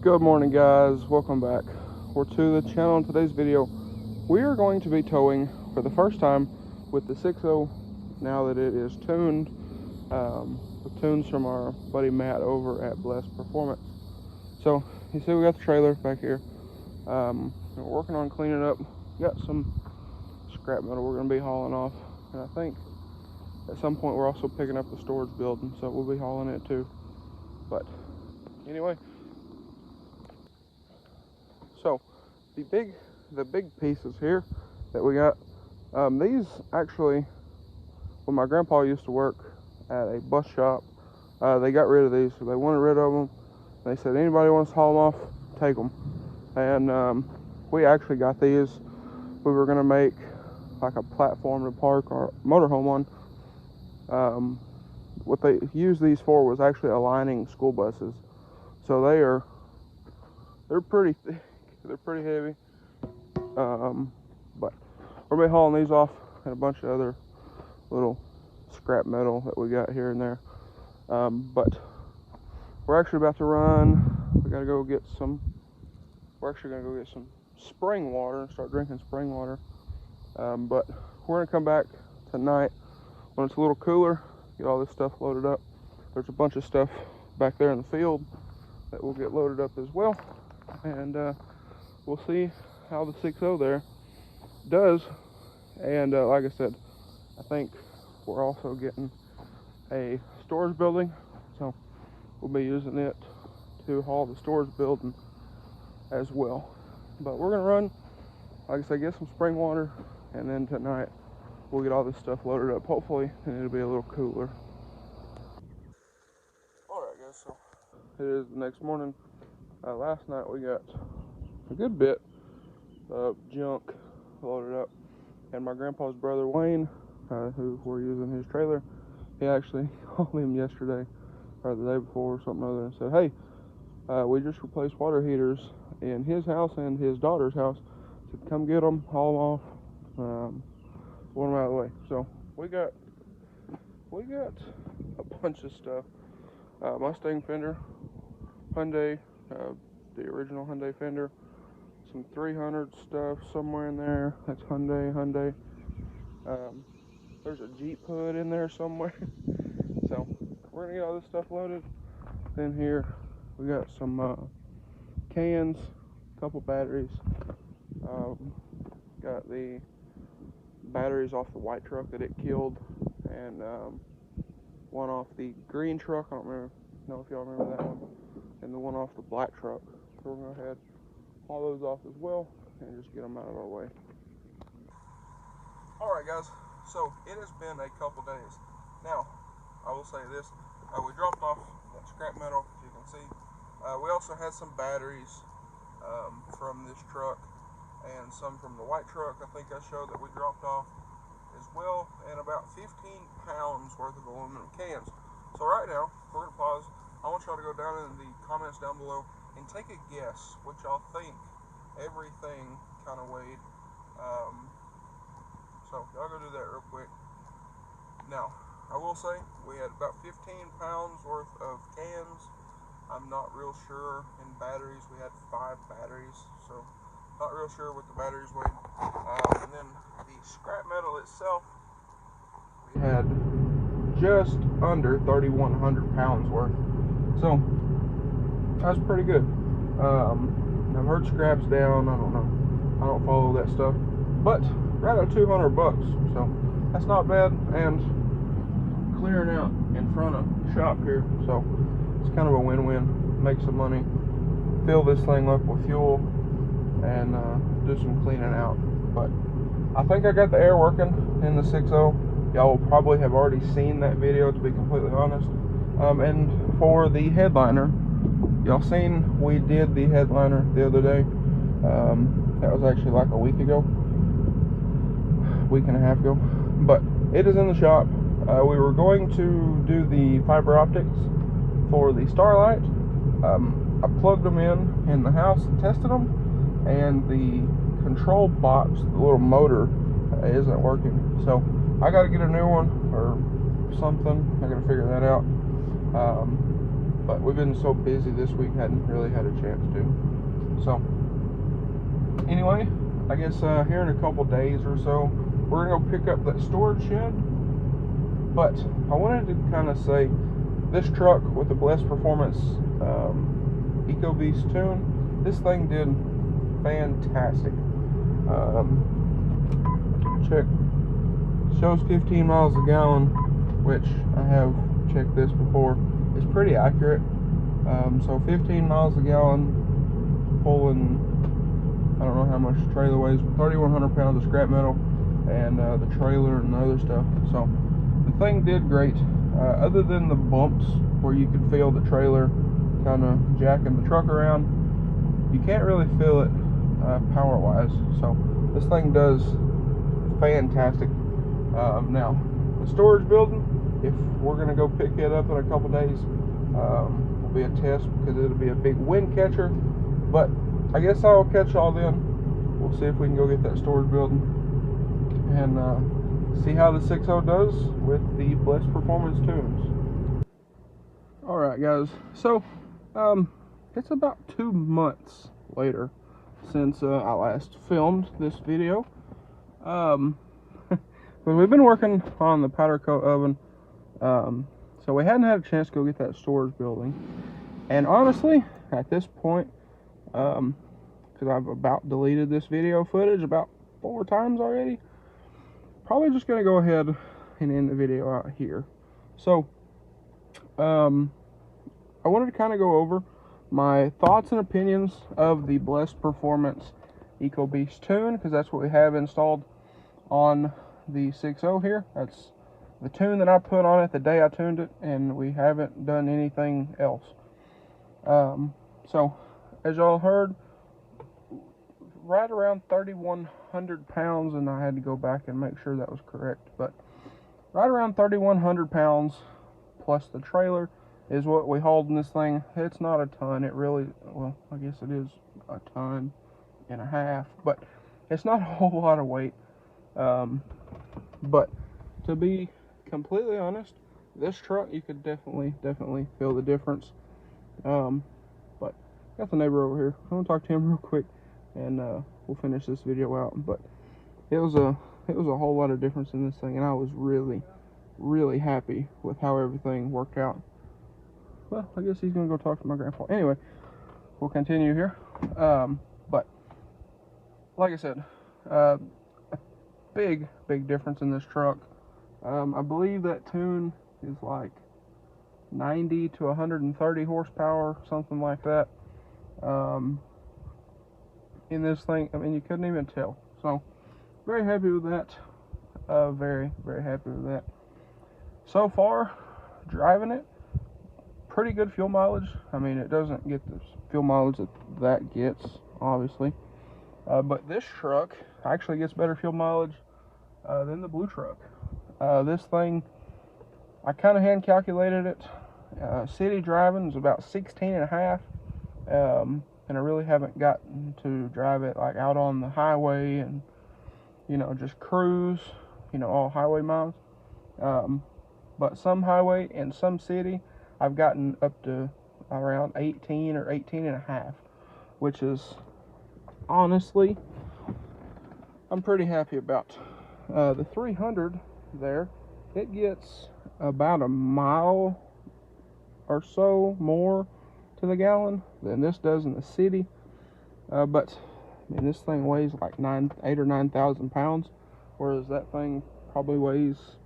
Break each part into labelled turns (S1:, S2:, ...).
S1: Good morning, guys. Welcome back. We're to the channel. In today's video, we are going to be towing for the first time with the 6.0 now that it is tuned, with tunes from our buddy Matt over at Blessed Performance. So you see we got the trailer back here. We're working on cleaning up. Got some scrap metal we're going to be hauling off, and I think at some point we're also picking up the storage building, so we'll be hauling it too. But anyway, so the big pieces here that we got, these actually, when my grandpa used to work at a bus shop, they got rid of these. So they wanted rid of them. They said, anybody wants to haul them off, take them. And we actually got these. We were going to make like a platform to park our motorhome on. What they used these for was actually aligning school buses. So they're pretty thick. They're pretty heavy. But we're going to be hauling these off and a bunch of other little scrap metal that we got here and there. But we're actually about to run. We got to go get some. We're actually going to go get some spring water and start drinking spring water. But we're going to come back tonight when it's a little cooler, get all this stuff loaded up. There's a bunch of stuff back there in the field that will get loaded up as well. And we'll see how the 6.0 there does. And like I said, I think we're also getting a storage building, so we'll be using it to haul the storage building as well. But we're gonna run, like I said, get some spring water, and then tonight we'll get all this stuff loaded up, hopefully, and it'll be a little cooler. Alright guys, so it is the next morning. Last night we got a good bit of junk loaded up, and my grandpa's brother Wayne, who we're using his trailer, he actually called him yesterday or the day before or something or other and said, hey, we just replaced water heaters in his house and his daughter's house. Said, come get them, haul them off, want them out of the way. So we got a bunch of stuff. Mustang fender, Hyundai, the original Hyundai fender, some 300 stuff somewhere in there. That's Hyundai. There's a Jeep hood in there somewhere. So we're gonna get all this stuff loaded. Then here we got some cans, a couple batteries. Got the batteries off the white truck that it killed, and one off the green truck. I don't know if y'all remember that one, and the one off the black truck. So we're gonna go ahead, haul those off as well, and just get them out of our way. Alright guys, so it has been a couple days. Now, I will say this, we dropped off that scrap metal, as you can see. We also had some batteries from this truck, and some from the white truck. I think I showed that we dropped off as well, and about 15 pounds worth of aluminum cans. So right now, we're gonna pause. I want y'all to go down in the comments down below and take a guess what y'all think everything kind of weighed. So y'all go do that real quick. Now, I will say we had about 15 pounds worth of cans. I'm not real sure in batteries. We had 5 batteries, so not real sure what the batteries weighed. And then the scrap metal itself, we had just under 3,100 pounds worth. So that's pretty good. I've heard scraps down. I don't know. I don't follow that stuff, but right at $200, so that's not bad. And clearing out in front of the shop here, so it's kind of a win-win. Make some money, fill this thing up with fuel, and do some cleaning out. But I think I got the air working in the 6.0. Y'all will probably have already seen that video, to be completely honest. And for the headliner, y'all seen we did the headliner the other day. That was actually like a week and a half ago, but it is in the shop. We were going to do the fiber optics for the Starlight. I plugged them in the house and tested them, and the control box, the little motor, isn't working. So I got to get a new one or something. I got to figure that out. but we've been so busy this week, hadn't really had a chance to. So anyway, I guess here in a couple days or so, we're gonna go pick up that storage shed. But I wanted to kind of say, this truck with the Blessed Performance EcoBeast tune, this thing did fantastic. Check, shows 15 miles a gallon, which I have checked this before. It's pretty accurate. So 15 miles a gallon, pulling, I don't know how much the trailer weighs, but 3,100 pounds of scrap metal, and the trailer and the other stuff. So the thing did great. Other than the bumps where you could feel the trailer kind of jacking the truck around, you can't really feel it power wise. So this thing does fantastic. Now the storage building, if we're gonna go pick it up in a couple days, will be a test because it'll be a big wind catcher. But I guess I'll catch y'all then. We'll see if we can go get that storage building and see how the 6.0 does with the Blessed Performance tunes. Alright guys, so it's about 2 months later since I last filmed this video. But we've been working on the powder coat oven, so we hadn't had a chance to go get that storage building. And honestly, at this point, because I've about deleted this video footage about 4 times already, probably just gonna go ahead and end the video out here. So I wanted to kind of go over my thoughts and opinions of the Blessed Performance EcoBeast tune, because that's what we have installed on the 6.0 here. That's the tune that I put on it the day I tuned it, and we haven't done anything else. So as y'all heard, right around 3,100 pounds, and I had to go back and make sure that was correct, but right around 3,100 pounds plus the trailer is what we hauled in this thing. It's not a ton. It really, well, I guess it is a ton and a half, but it's not a whole lot of weight. But to be completely honest, this truck, you could definitely feel the difference. But got the neighbor over here. I'm gonna talk to him real quick, and we'll finish this video out. But it was a whole lot of difference in this thing, and I was really happy with how everything worked out. Well, I guess he's gonna go talk to my grandpa. Anyway, we'll continue here. But like I said, a big difference in this truck. I believe that tune is like 90 to 130 horsepower, something like that. In this thing, I mean, you couldn't even tell. So very happy with that. Very happy with that. So far, driving it, pretty good fuel mileage. I mean, it doesn't get the fuel mileage that gets, obviously. But this truck actually gets better fuel mileage than the blue truck. This thing, I kind of hand calculated it. City driving is about 16 and a half. And I really haven't gotten to drive it like out on the highway and, you know, just cruise, you know, all highway miles. But some highway and some city, I've gotten up to around 18 or 18 and a half, which is honestly, I'm pretty happy about. The 300 there, it gets about a mile or so more to the gallon than this does in the city. But I mean, this thing weighs like 8 or 9,000 pounds, whereas that thing probably weighs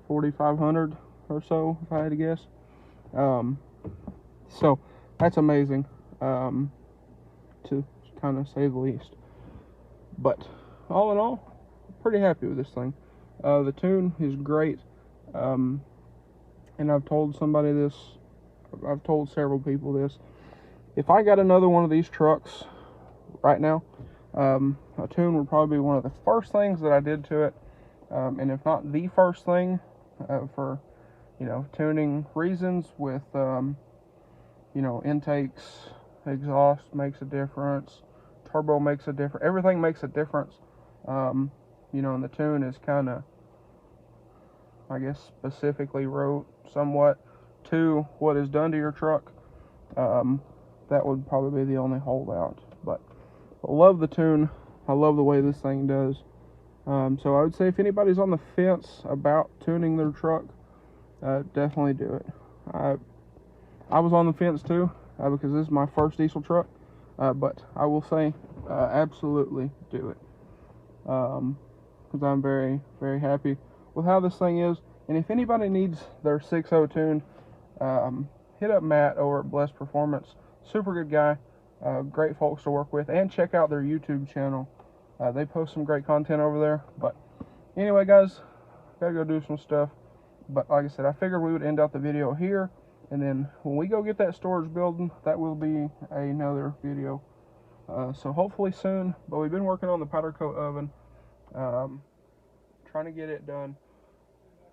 S1: 4,500 or so, if I had to guess. So that's amazing, to kind of say the least. But all in all, pretty happy with this thing. The tune is great, and I've told somebody this, I've told several people this. If I got another one of these trucks right now, a tune would probably be one of the first things that I did to it, and if not the first thing, for, you know, tuning reasons with, you know, intakes, exhaust makes a difference, turbo makes a difference, everything makes a difference. You know, and the tune is kind of, I guess, specifically wrote somewhat to what is done to your truck, that would probably be the only holdout. But I love the tune. I love the way this thing does. So I would say if anybody's on the fence about tuning their truck, definitely do it. I was on the fence too, because this is my first diesel truck, but I will say absolutely do it, because I'm very, very happy with how this thing is. And if anybody needs their 6.0 tune, hit up Matt over at Blessed Performance. Super good guy, great folks to work with, and check out their YouTube channel. They post some great content over there. But anyway, guys, gotta go do some stuff. But like I said, I figured we would end out the video here, and then when we go get that storage building, that will be another video. So hopefully soon. But we've been working on the powder coat oven, trying to get it done.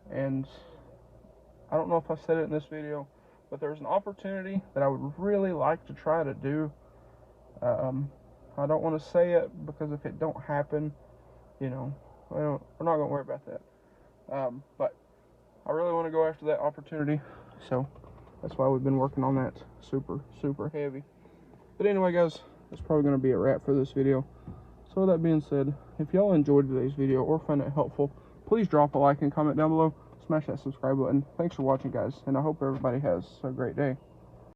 S1: And I don't know if I said it in this video, but there's an opportunity that I would really like to try to do. I don't want to say it, because if it don't happen, you know, we're not going to worry about that. But I really want to go after that opportunity, so that's why we've been working on that super, super heavy. But anyway, guys, that's probably going to be a wrap for this video. So with that being said, if y'all enjoyed today's video or found it helpful, please drop a like and comment down below. Smash that subscribe button. Thanks for watching, guys, and I hope everybody has a great day.